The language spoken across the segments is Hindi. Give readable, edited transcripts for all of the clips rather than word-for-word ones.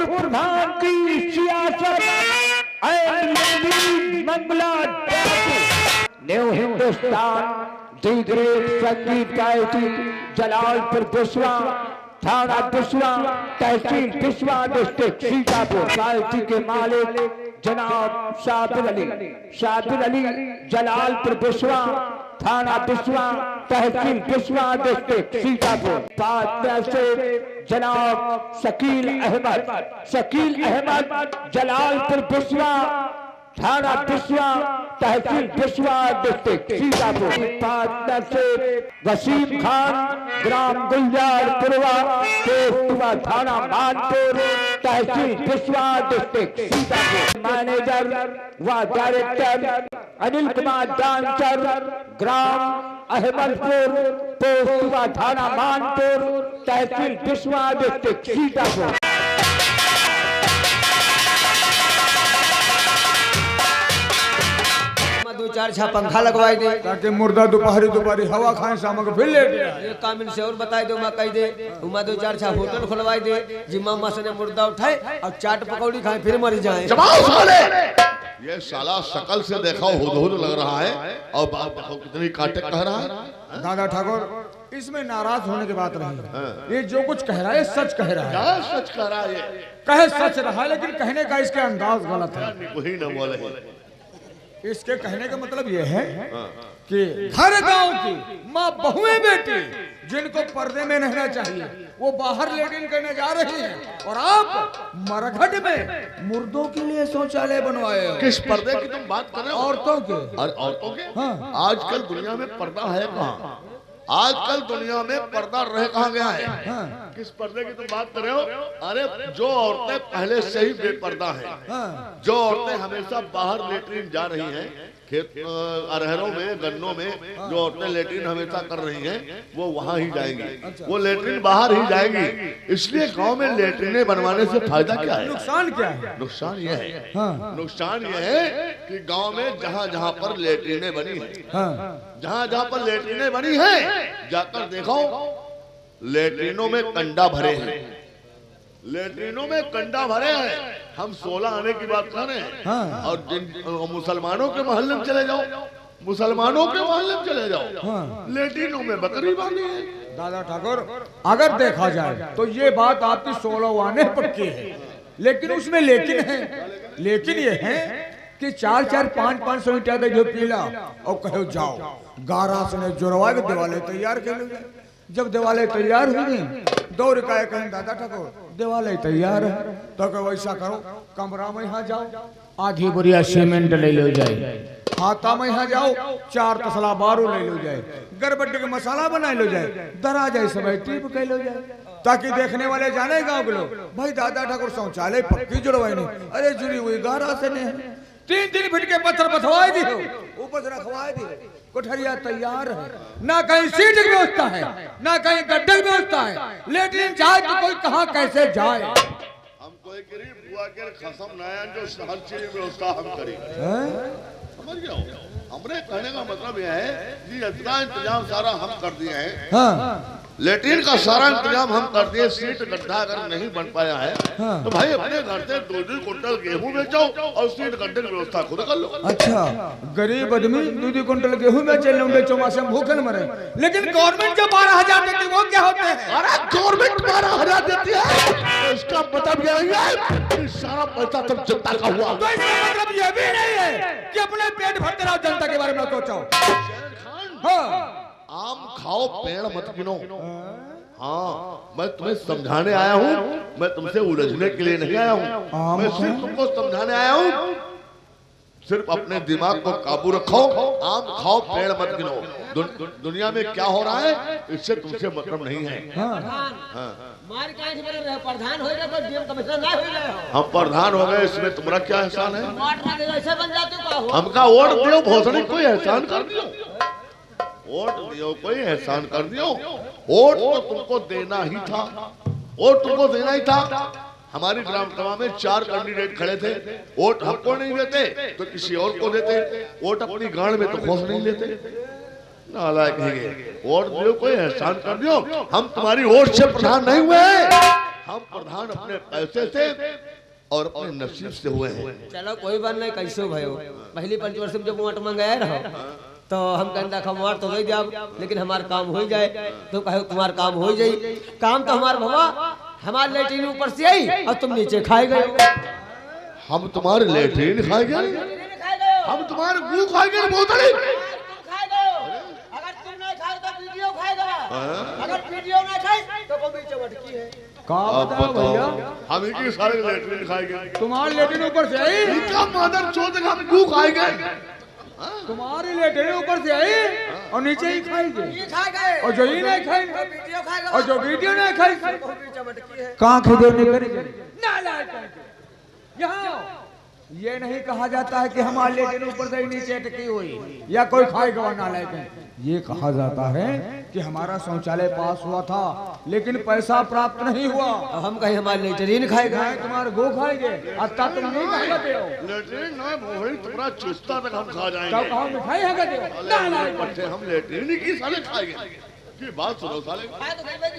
और प्रधान की सियासत Mangla new Hindustan the great संगीत गायकी जलालपुर बिस्वा थाना बिस्वा तहसील बिस्वा डिस्ट्रिक्ट सीतापुर गायकी के मालिक जनाब शाबिर अली जलालपुर बिस्वा थाना बिस्वा तहसील बिस्वा डिस्ट्रिक्ट सीतापुर। पार्टनर से जनाब शकील अहमद जलालपुर बिस्वा थाना बिस्वा तहसील बिस्वा डिस्ट्रिक्ट सीतापुर। पार्टनर से वसीम खान ग्राम गुलजारपुरवा पोस्ट थाना मानपुर तहसील बिस्वा डिस्ट्रिक्ट सीतापुर। मैनेजर व डायरेक्टर अनिल कुमार डांसर ग्राम अहमदपुर पोस्ट थाना मानपुर तहसील बिस्वा डिस्ट्रिक्ट सीतापुर। दो चार छा पंखा लगवाई दे ताकि मुर्दा दोपहरी हवा खाए शाम को फिर लेट जाए। ये कामिल से और बताई दो, मैं कह दे उमा दो चार छा होटल खुलवाई दे जिम्मा माँ से मुर्दा उठाए और चाट पकौड़ी खाए फिर मर जाए। ये साला शकल से देखा हुदहुद लग रहा है और बात देखो कितनी काटे कह रहा है। दादा ठाकुर इसमें नाराज होने की बात नहीं, ये जो कुछ कह रहा है सच कह रहा है। क्या सच कह रहा है? कहे सच रहा है लेकिन कहने का इसके अंदाज गलत है। वही न बोले। इसके कहने का मतलब ये है कि हर गांव की माँ बहुएं बेटी जिनको पर्दे में रहना चाहिए वो बाहर लेटिन करने जा रही हैं और आप मरघट में मुर्दों के लिए शौचालय बनवाए हो। किस पर्दे की तुम बात कर रहे हो? औरतों के। औरतों के? हाँ। आजकल दुनिया में पर्दा है कहाँ? आजकल दुनिया में पर्दा रह कहाँ गया है? हाँ। किस पर्दे की तुम बात कर रहे हो? अरे जो औरतें पहले से ही बेपर्दा हैं, हाँ। जो औरतें हमेशा बाहर लेटरिन जा रही हैं, खेत अरहरों में गन्नों में जो औरतें लेटरिन हमेशा कर रही हैं वो वहां ही जाएंगी, वो लेटरिन बाहर ही जाएंगी। इसलिए गांव में लेटरिने बनवाने से फायदा क्या है? नुकसान क्या है? नुकसान यह है, हाँ। नुकसान यह है कि गांव में जहां जहां पर लेटरिने बनी है, हाँ। जहां जहां पर लेटरिने बनी है जाकर देखो लेटरिनों में कंडा भरे हैं, लेटरिनों में कंडा भरे हैं। हम 16 आने की बात कर रहे हैं। हाँ। और जिन मुसलमानों के मोहल्ले में चले जाओ, मुसलमानों के मोहल्ले में चले जाओ, हाँ। लेटरिनों में बकरी बांधी है। दादा ठाकुर अगर देखा जाए तो ये बात आपकी 16 आने पक्की है, लेकिन उसमें लेकिन है, लेकिन ये है कि 4-4, 5-5 ईटा दे जो पीला और कहो जाओ गारा से जुड़वा के दिवाले तैयार कर लो। जब दिवाले तैयार हुई दो रिकाए कहें दादा ठाकुर दिवाले तैयार है तो कहो ऐसा करो कमरा में यहाँ जाओ आधी बोरिया सीमेंट ले लो जाए, हाथा में यहाँ जाओ 4 तसला बारू ले लो जाए, गरबड्डे के मसाला बना लो जाए, दरा जाए सब टिप कह लो जाए, ताकि देखने वाले जाने गाँव के लोग भाई दादा ठाकुर शौचालय पक्की जुड़वाई नहीं, अरे जुड़ी हुई गारा से नहीं, 3 दिन फिट के पत्थर बथवाए दी हो, ऊपर से रखवाए दी, कोठरिया तैयार है, ना कहीं सीट की व्यवस्था है, ना कहीं गड्ढे की व्यवस्था है, लेटरिन जाए तो कोई कहाँ कैसे जाए। हम कोई गरीब बुआ के खसम नया जो हर चीज व्यवस्था हम करें, समझ गए हो? हमरे कहने का मतलब यह है कि इतना इंतजाम सारा हम कर दिए हैं। हाँ। लेटरिन का सारा इंतजाम हम कर दिए, सीट गड्ढा अगर नहीं बन पाया है तो भाई अपने घर से 2-2 कुंटल गेहूं बेचो और सीट गड्ढे की व्यवस्था खुद कर लो। अच्छा गरीब आदमी 2-2 कुंटल गेहूं बेचो मासे भूखे न मरे, लेकिन गवर्नमेंट जो 12,000 देती है वो क्या होते हैं? अरे गवर्नमेंट 12,000 देती है तो इसका मतलब यह है कि सारा पैसा सब जनता का हुआ। तो इसका मतलब यह भी नहीं है कि अपने पेट भरते रहो, जनता के बारे में सोचो। हाँ। आम खाओ पेड़ मत गिनो। हाँ मैं तुम्हें समझाने आया हूँ, मैं तुमसे उलझने के लिए नहीं आया हूँ, मैं सिर्फ तुमको समझाने आया हूँ। सिर्फ अपने दिमाग को काबू रखो, आम खाओ पेड़ मत गिनो। दुनिया में क्या हो रहा है इससे तुमसे मतलब नहीं है। प्रधान हो गए तो डीएम कमिश्नर ना हो गए, हम प्रधान हो गए इसमें तुम्हारा क्या एहसान है? ऐसे बन जाते हो। हमका वोट दियो भोसड़ी कोई एहसान कर दियो, वोट दियो कोई एहसान कर दियो। वोट तो तुमको देना ही था, वोट तुमको देना ही था। हमारी ग्राम सभा में 4 कैंडिडेट खड़े थे, वोट हमको नहीं देते तो किसी और को देते, वोट अपनी गांड में तो खोस नहीं लेते। नालायक है, वोट दियो कोई एहसान कर दियो। हम तुम्हारी वोट से प्रधान नहीं हुए, हम प्रधान अपने पैसे से और अपने नसीब से हुए हैं। चलो कोई बात नहीं, कैसे भयो पहली पंचवर्ष में जब वोट मंगाया रहो तो हम कहते देखा वोट तो नहीं जाब, लेकिन हमारा काम हो जाए। तो कहो तुम्हारा काम हो जाए, काम तो हमारा बाबा हमारे लेटरिन ऊपर से आई और तुम नीचे खाए गए। हम तुम्हारे लेटरिन खाए गए, हम तुम्हारे मुंह खाए गए बोतल। अगर वीडियो ना खाए तो कभी चमटकी है। कहाँ बताओ भैया, हम ही सारे लेटरिन खाए गए, तुम्हारे लेटरिन ऊपर से आई, इनका मदर चौथ हम मुंह खाए गए। तुम्हारे लेटरिन ऊपर से आई और नीचे ही खाएंगे, और जो ही नहीं खाएंगे और जो वीडियो नहीं खाएंगे कहाँ खिदौने करेंगे। यहाँ ये नहीं कहा जाता है कि हमारे लेटरिन ऊपर से ही नीचे अटकी हुई या कोई खाएगा नालायक है। ये कहा जाता है कि हमारा शौचालय पास हुआ था लेकिन पैसा प्राप्त नहीं हुआ। हम कहीं हमारे लेटरिन खाएगा, तुम्हारे गो खाएंगे, अत्ता तुम नहीं खाते हो। लेटरिन ना भोरी तुम्हारा चुस्ता तक हम खा जाएंगे। तो कहाँ मिठाई है क्या? हम लेटरिन की साले खाएंगे की बात सुनो साले,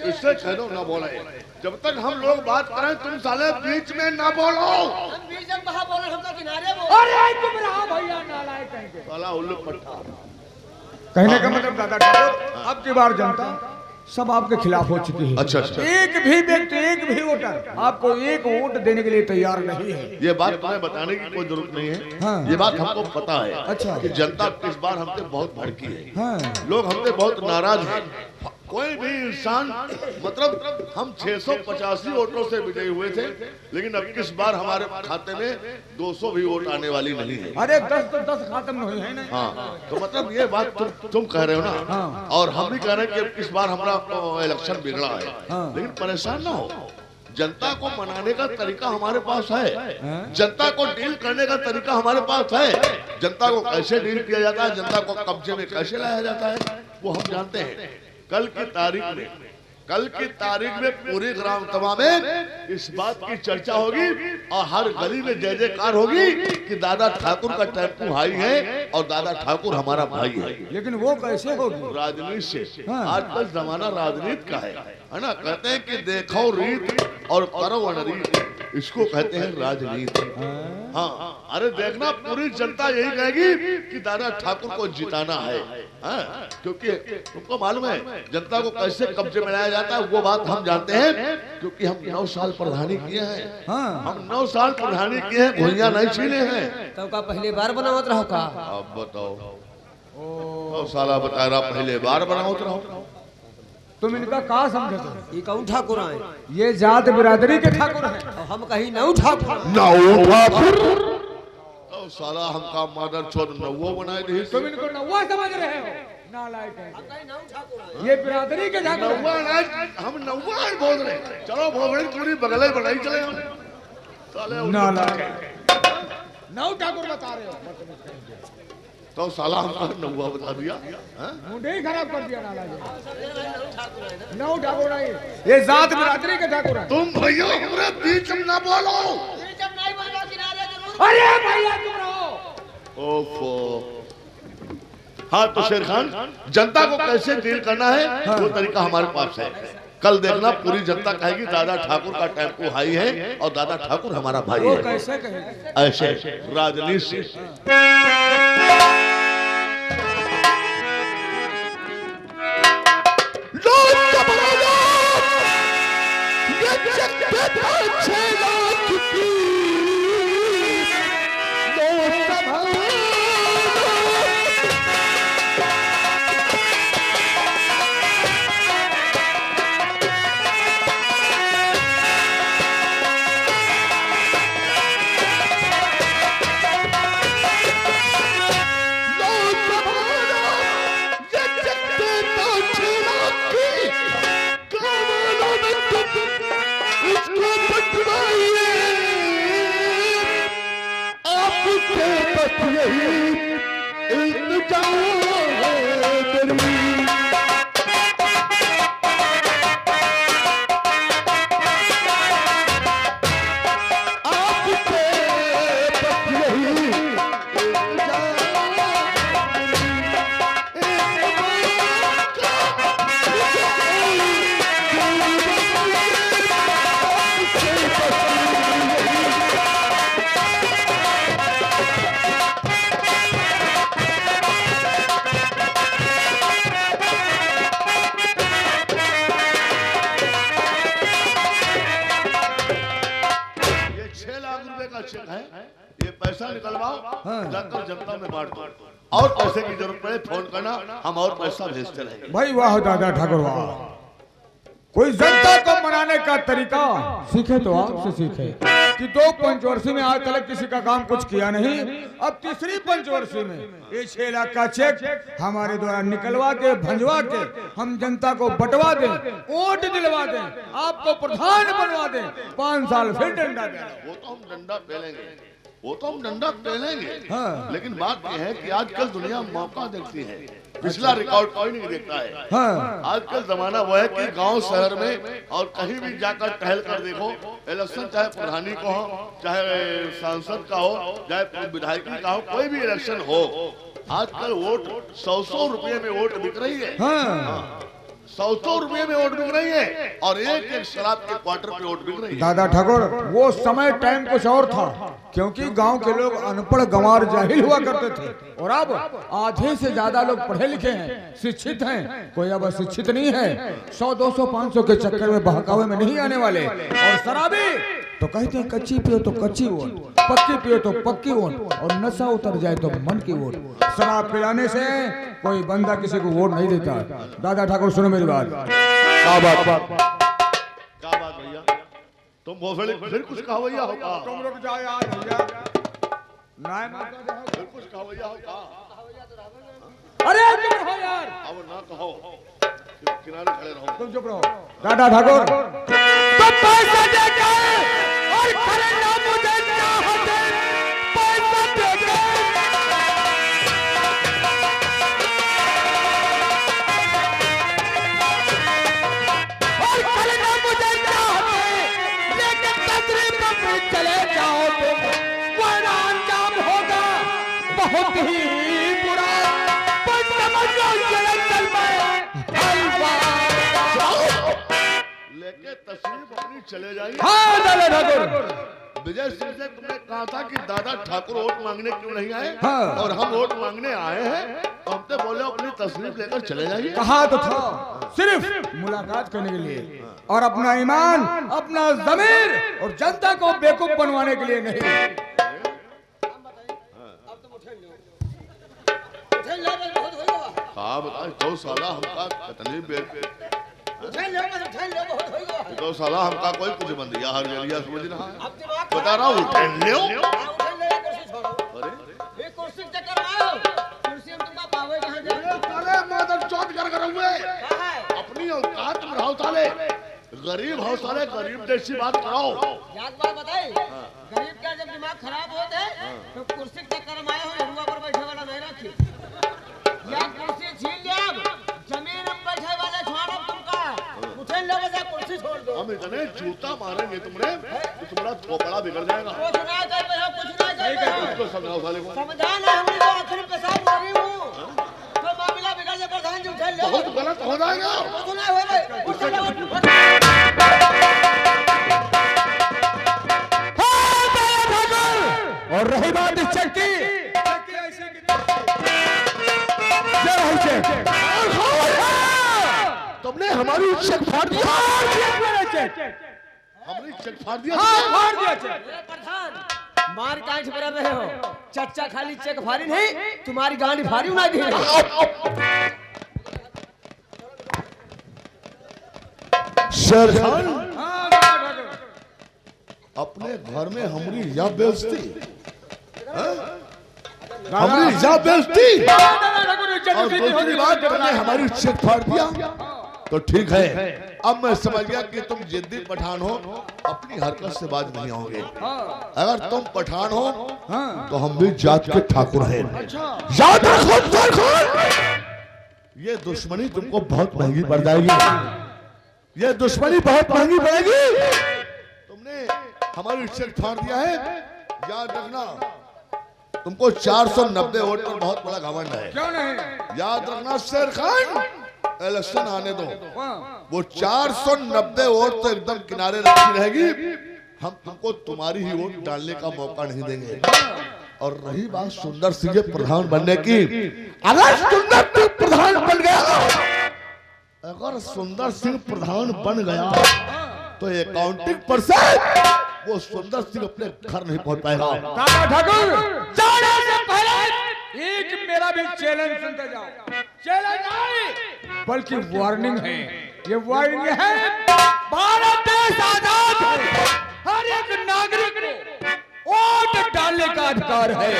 इससे कह दो ना बोले। जब तक हम लोग बात करें तुम साले बीच में ना बोलो। हम बीच में कहाँ बोल रहे, हम तो किनारे बोल। अरे चुप रहो भैया, नालायक कहेंगे। साला उल्लू पट्टा। कहने का मतलब दादा ठाकुर, अब की बार जनता सब आपके खिलाफ हो चुकी है। अच्छा अच्छा, एक भी व्यक्ति, एक भी वोटर आपको एक वोट देने के लिए तैयार नहीं है। ये बात तुम्हें बताने की कोई जरूरत नहीं है। हाँ। ये बात हमको पता है। अच्छा। कि जनता इस बार हमसे बहुत भड़की है। हाँ। लोग हमसे बहुत नाराज हैं। कोई भी इंसान मतलब हम 685 वोटों से विजयी हुए थे, लेकिन अब इस बार हमारे खाते में 200 भी वोट आने वाली नहीं है। अरे 10 तो 10 खत्म नहीं है ना। हाँ, तो मतलब ये बात तुम कह रहे हो ना। हाँ। और हम भी कह रहे हैं कि इस बार हमारा इलेक्शन बिगड़ा है। हाँ। लेकिन परेशान ना हो, जनता को मनाने का तरीका हमारे पास है। जनता को डील करने का तरीका हमारे पास है। जनता को कैसे डील किया जाता है, जनता को कब्जे में कैसे लाया जाता है, वो हम जानते हैं। कल की तारीख में पूरी ग्राम सभा में इस बात की चर्चा होगी और हर गली में जय जयकार होगी कि दादा ठाकुर का टेम्पू भाई है और दादा ठाकुर हमारा भाई है। लेकिन वो कैसे होगी? राजनीति से। हाँ। आजकल जमाना राजनीति का है ना। कहते हैं कि देखो रीत और करो अनरीत, इसको कहते हैं राजनीति। हाँ, अरे देखना पूरी जनता यही कहेगी कि दादा ठाकुर को जिताना है। हाँ, क्योंकि तुमको मालूम है जनता को कैसे कब्जे में लाया जाता है, वो बात हम जानते हैं। क्योंकि हम 9 साल प्रधानी किए हैं। हाँ। हम 9 साल प्रधानी किए हैं, घुइयां नहीं छीने हैं। तब का पहले बार बनावत रहो का? अब बताओ, तो साला बता रहा पहले बार बनाओ रहो। तुम इनका कहा समझते हो? ये कौन ठाकुर आए? ये जात बिरादरी के ठाकुर हैं। और हम कहीं नौ ठाकुर। तो साला हमका मादर चोद नवो बनाए दी। तुम इनको नौवा समझ रहे हो? नालायक है। हम कहीं नौ ठाकुर आए। ये बिरादरी के ठाकुर हैं। हम नौवा बोल रहे हैं। चलो भोगड़ी पूरी बगल बनाई चले हम। साले नालायक नौ ठाकुर बता रहे हो। तो साला हमका नौवा बता दिया। मुंडे ही खराब कर दिया नालायक। नौ ठाकुर नहीं, ये जात बिरादरी के ठाकुर हैं। तुम भैया हमारे बीच में ना बोलो। अरे भैया तुम रहो। ओफो। हाँ, तो शेर खान, जनता को कैसे डील करना है वो तरीका हमारे पास है। कल देखना पूरी जनता कहेगी दादा ठाकुर का टेम्पो हाई है और दादा ठाकुर हमारा भाई वो है। कैसे कहेंगे? ऐसे राजनीति से। चेक है, ये पैसा निकलवाओ, जाकर जनता में बांट दो, और पैसे की जरूरत पड़े फोन करना, हम और पैसा भेजते रहेंगे। भाई वाह दादा ठाकुर वाह, कोई जनता को मनाने का तरीका सीखे तो आपसे सीखे कि 2 पंचवर्षी में आज तक किसी का काम कुछ किया नहीं, अब तीसरी पंचवर्षी में ये 6 लाख का चेक हमारे द्वारा निकलवा के भंजवा के हम जनता को बंटवा दें, वोट दिलवा दें, आपको प्रधान बनवा दें, 5 साल फिर डंडा देना। वो तो हम डंडा पेलेंगे, वो तो हम डंडा पेलेंगे। हाँ। लेकिन बात यह है कि आजकल दुनिया मौका देखती है, पिछला रिकॉर्ड कोई नहीं देखता है। हाँ। आजकल जमाना वो है कि गांव शहर में और कहीं भी जाकर टहल कर देखो, इलेक्शन चाहे प्रधानी का हो, चाहे सांसद का हो, चाहे विधायकी का हो, कोई भी इलेक्शन हो, आजकल वोट 100 रुपये में वोट बिक रही है। हाँ। 100 रुपये में वोट बिक रही है, और एक शराब के क्वार्टर पे वोट बिक रही है। दादा ठाकुर वो समय टाइम कुछ और था, क्योंकि गांव के लोग अनपढ़ गंवार जाहिल हुआ करते थे, और अब आधे से ज्यादा लोग पढ़े लिखे हैं, शिक्षित हैं। कोई अब शिक्षित नहीं है, 100, 200, 500 के चक्कर में बहकावे में नहीं आने वाले। और शराबी तो कहते हैं कच्ची पियो तो कच्ची वोट, पक्की पियो तो पक्की वोट, और नशा उतर जाए तो मन की वोट। शराब पिलाने से कोई बंदा किसी को वोट नहीं देता। दादा ठाकुर सुनो मेरी बात। क्या बात भैया, तुम भोसड़ी फिर कुछ कहावैया हो का? तुम रुक जाओ यार भैया, फिर कुछ कहावैया हो का? अरे चुप रहो यार, अब ना कहो, किनारे खड़े रहो। तुम चुप रहो। दादा ठाकुर तो पैसा देके और खरीदना मुझे चाहते, पैसा देके और खरीदना मुझे चाहते, लेकिन तस्वीर में चले जाओ तुम, वरना अंजाम होगा बहुत ही बुरा। पर समझो ये चल लेके तस्वीर अपनी चले जाइए। हाँ दादा ठाकुर। विजय सिंह से तुमने कहा था कि दादा ठाकुर वोट मांगने क्यों नहीं आए? हाँ। और हम वोट मांगने आए हैं, तो हम तो बोले अपनी तस्वीर लेकर चले जाइए। कहा तो था सिर्फ मुलाकात करने के लिए, और अपना ईमान, अपना जमीर और जनता को बेवकूफ बनवाने के लिए नहीं। हाँ बताए, 2 साला हमका कितनी बेर 2 साला हमका कोई कुछ बंदिया हर जरिया समझ रहा है, बता रहा हूँ। अपनी औकात में रहो साले, गरीब हो साले, गरीब जैसी बात कराओ। याद बात बताई, गरीब का जब दिमाग खराब होता है तो कुर्सी के चक्कर में आए हो, हरुआ पर बैठे वाला नहीं रखी, या कुर्सी छीन लिया, जमीन में बैठे वाले छोड़ो तुमका, उठे लोगों से कुर्सी छोड़ दो। हम इतने जूता मारेंगे तुमने तो तुम्हारा थोपड़ा बिगड़ जाएगा। कुछ ना कर पाओ, कुछ ना कर पाओ। उसको समझाओ साले को। समझा ना, हमने तो आखिर पेशाब हो रही हूँ, तो मामला बिगड़ जाए, प्रधान जी उठे लो। बहुत गलत हो जाएगा। कुछ ना हो भाई, उठे लो। और रही बात इस चेक की, तुमने हमारी चेक फाड़ दिया, हमारी चेक फाड़ दिया। प्रधान मार कांच पर रहे हो, चच्चा खाली चेक फाड़ी नहीं, तुम्हारी गांडी फाड़ी ना दी। शेरखान अपने घर में हमारी या बेइज्जती, हमारी या बेइज्जती, और दूसरी बात तुमने हमारी चेक फाड़ दिया तो ठीक है। अब मैं समझ गया कि तुम जिद्दी पठान हो, अपनी हरकत से बाज नहीं आओगे। अगर तुम पठान हो तो हम भी जात के ठाकुर हैं। याद रखो शेरखान, ये दुश्मनी तुमको बहुत महंगी पड़ जाएगी, ये दुश्मनी बहुत महंगी पड़ेगी। तुमने हमारी चेक फाड़ दिया है, याद रखना। तुमको 490 वोट पर बहुत बड़ा घमंड है, क्यों नहीं? याद रखना शेरखान। इलेक्शन आने दो, वो 490 वोट तो एकदम किनारे रखी रहेगी, हम तुमको तुम्हारी ही वोट डालने का मौका नहीं देंगे। और रही बात सुंदर सिंह के प्रधान बनने की, अगर सुंदर सिंह प्रधान बन गया, अगर सुंदर सिंह प्रधान बन गया तो अकाउंटिंग परसेंट वो सुंदर सिंह अपने घर नहीं पहुंच पाएगा। दादा ठाकुर जाने से पहले एक मेरा भी चैलेंज सुनते जाओ। चैलेंज नहीं बल्कि वार्निंग है। ये वार्निंग है, भारत देश आजाद है, हर एक नागरिक को वोट डालने का अधिकार है।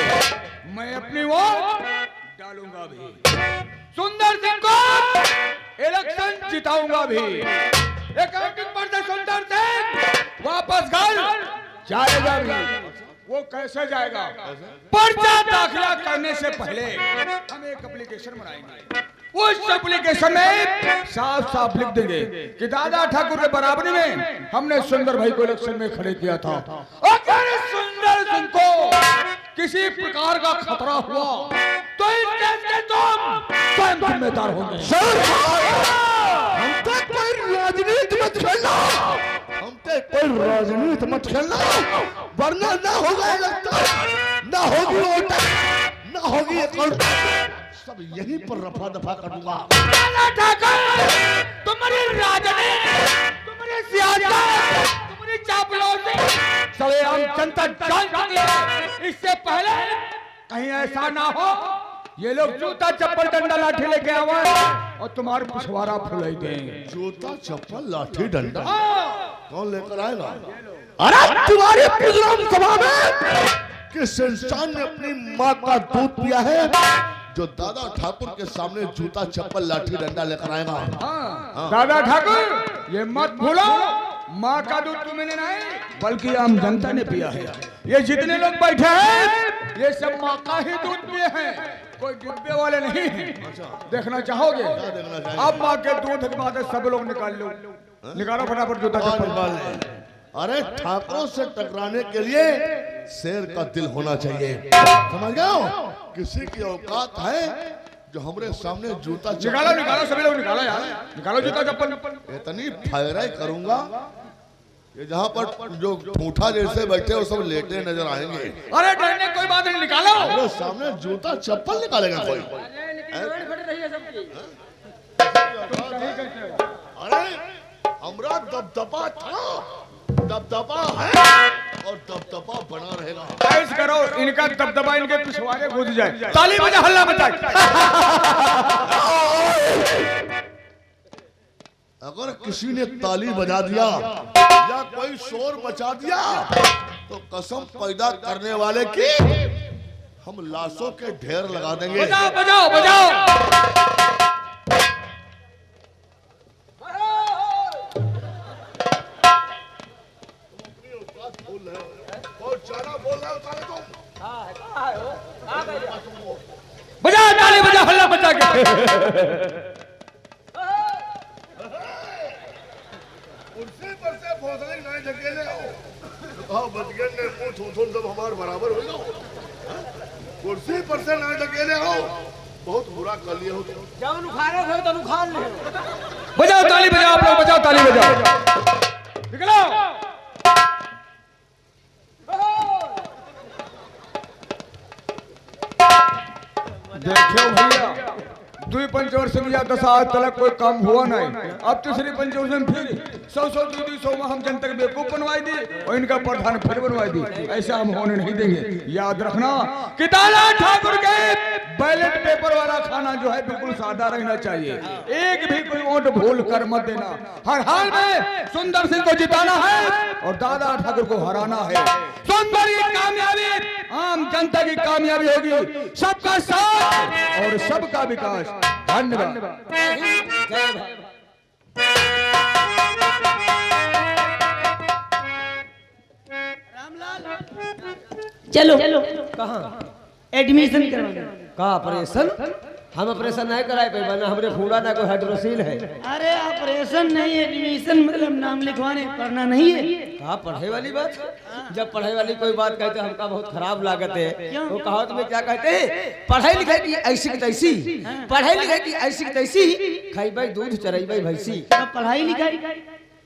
मैं अपनी वोट डालूंगा भी, सुंदर सिंह को इलेक्शन जिताऊंगा भी। अकाउंटिंग पर से सुंदर सिंह वापस घर जाएगा भी। वो कैसे जाएगा? पर्चा दाखिला करने से पहले हम एक एप्लीकेशन बनाएंगे। उस एप्लीकेशन में साफ साफ लिख देंगे कि दादा ठाकुर के बराबरी में हमने सुंदर भाई को इलेक्शन में खड़े किया था। अगर सुंदर सिंह को किसी प्रकार का खतरा हुआ तो इस केस के तुम स्वयं जिम्मेदार होंगे। हम तक कोई राजनीति मत खेलना, हम तक कोई राजनीति मत खेलना, वरना ना होगा इलेक्शन, ना होगी वोट, ना होगी अकाउंट, सब यहीं पर रफा दफा कर दूंगा। तुम्हारी राजनीति, तुम्हारी सियासत, तुम्हारी चापलूसी सबे हम जनता जान चुकी है। इससे पहले कहीं ऐसा ना हो ये लोग जूता चप्पल डंडा लाठी लेके आवे और तुम्हारे पिछवाड़ा फुलाई देंगे। जूता चप्पल लाठी डंडा कौन लेकर आएगा? अरे तुम्हारे प्रोग्राम सभा में किस इंसान ने अपनी माँ का दूध पिया है जो दादा ठाकुर के सामने जूता चप्पल लाठी डंडा लेकर आएगा? दादा ठाकुर ये मत भूलो, माँ का दूध तुम्हें नहीं बल्कि आम जनता ने पिया है। ये जितने लोग बैठे हैं ये सब माँ का ही दूध पिए हैं, कोई डिब्बे वाले नहीं हैं। देखना चाहोगे? अब माँ के दूध के बाद सब लोग निकाल लो, निकालो फटाफट जूता चप्पल निकाल ले। अरे ठाकुरों से टकराने के लिए शेर का दिल होना चाहिए, समझ गए? किसी की औकात है जो हमारे सामने जूता निकालो, निकालो सभी लोग निकालो यार, निकालो जूता चप्पल। इतनी फायराई करूंगा ये जहाँ पर जो ठूठा जैसे बैठे वो सब लेटे नजर आएंगे। अरे डरने कोई बात नहीं, निकालो। हमारे सामने जूता चप्पल निकालेगा कोई? अरे हमरा दबदबा था, दबदबा है और दबदबा बना रहेगा। ऐस करो इनका दबदबा इनके पिछवाड़े घुस जाए, ताली बजा हल्ला मचाए। अगर किसी ने ताली बजा दिया या कोई शोर मचा दिया तो कसम पैदा करने वाले की हम लाशों के ढेर लगा देंगे। बजाओ बजाओ बजाओ। बजाओ ताली बजाओ हल्ला मचा के। कुर्सी पर से भोसले नहीं धकेले हो, बचगन ने मुंह थूथून सब हमारे बराबर हो जाओ। कुर्सी पर से नहीं धकेले हो, बहुत बुरा कर लिए हो। जब उखाड़े हो तो उखाड़ ले। बजाओ ताली बजाओ, आप लोग बजाओ ताली बजाओ। निकलो। देखो भैया, दुई पंचवर्ष में या 10 आज तक कोई काम हुआ नहीं। अब तीसरी पंचवर्ष में फिर 100 में हम जनता के बेवकूफ बनवाई दी और इनका प्रधान फिर बनवाई दी। ऐसा हम होने नहीं देंगे। याद रखना कि दादा ठाकुर के बैलेट पेपर वाला खाना जो है बिल्कुल सादा रहना चाहिए। एक भी कोई वोट भूल कर मत देना। हर हाल में सुंदर सिंह को जिताना है और दादा ठाकुर को हराना है। सुंदर की कामयाबी आम जनता की कामयाबी होगी, सबका साथ और सबका विकास। धन्यवाद। चलो कहाँ एडमिशन करवाना। का ऑपरेशन? हम ऑपरेशन नहीं कराए पे बना, हमरे फूड़ा ना कोई हाइड्रोसील है। अरे ऑपरेशन नहीं, एडमिशन मतलब नाम लिखवाने, पढ़ना नहीं है। कहा पढ़ाई वाली बात? जब पढ़ाई वाली कोई बात कहते हमका बहुत खराब लागत है। वो कहावत में क्या कहते हैं? पढ़ाई लिखाई की ऐसी की तैसी, पढ़ाई लिखाई की ऐसी की तैसी, खाई दूध चराई भैंसी। अब पढ़ाई लिखाई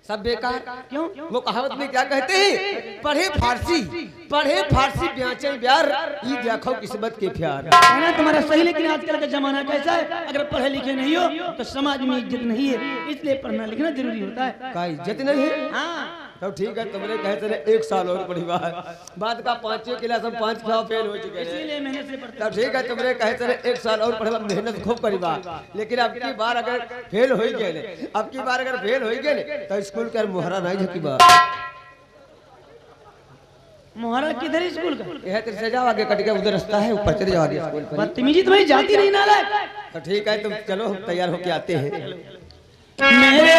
सब बेकार। क्यों? वो कहावत में क्या कहते हैं? पढ़े फारसी ब्याचे प्यार, ई देखो किस्मत के प्यार। कहना तुम्हारा सही, लेकिन आजकल का जमाना कैसा है, अगर पढ़े लिखे नहीं हो तो समाज में इज्जत नहीं है, इसलिए पढ़ना लिखना जरूरी होता है। का इज्जत नहीं है? हाँ तो ठीक है, तुमने कहे थे 1 साल और पढ़ी बात का 5 क्लास हम 5 छः फेल हो चुके हैं। इसीलिए मेहनत से पढ़ते तो ठीक है, तुमने कहे थे 1 साल और पढ़े, मेहनत खूब करी लेकिन अब की बार अगर फेल हो गए, अब की बार अगर फेल हो गए तो स्कूल के मुहरा नहीं झकी बात। मोहरा किधर है स्कूल का? यह तेरे से जाओ आगे कट के उधर रास्ता है, ऊपर चले जाओ आगे स्कूल पर। बदतमीजी तुम्हारी जाती नहीं नालायक। तो ठीक है, तुम चलो हम तैयार होके आते हैं। मेरे